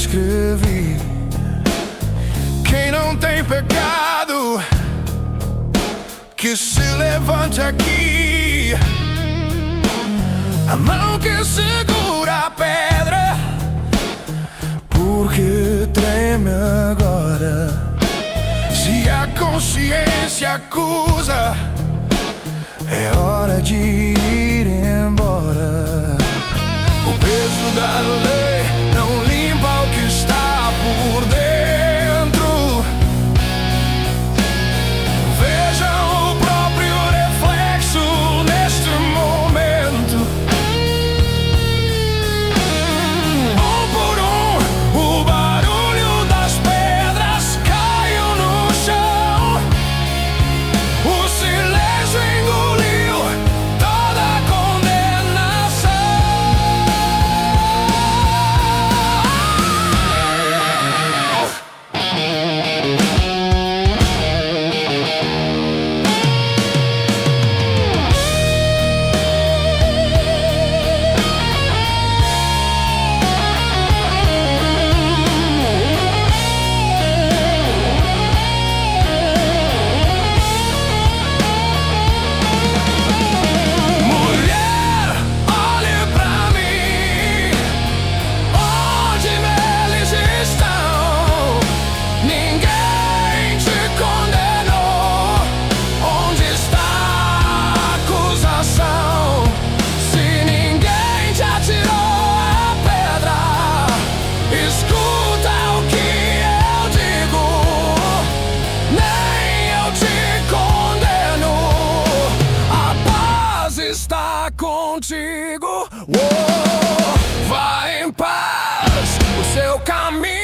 escrevi. Quem não tem pecado, que se levante aqui. A mão que segura a pedra, porque treme agora. Se a consciência acusa, é hora de ir embora. O peso da lei não limpa o que está por dentro. Vejam o próprio reflexo neste momento. Um por um, o barulho das pedras caiu no chão. O silêncio engoliu toda a condenação. Mulher, olhe pra mim, onde eles estão? Ninguém te condenou. Onde está a acusação? Se ninguém te atirou a pedra, escuta o que eu digo. Nem eu te condeno. A paz está contigo. Vai em paz, o seu caminho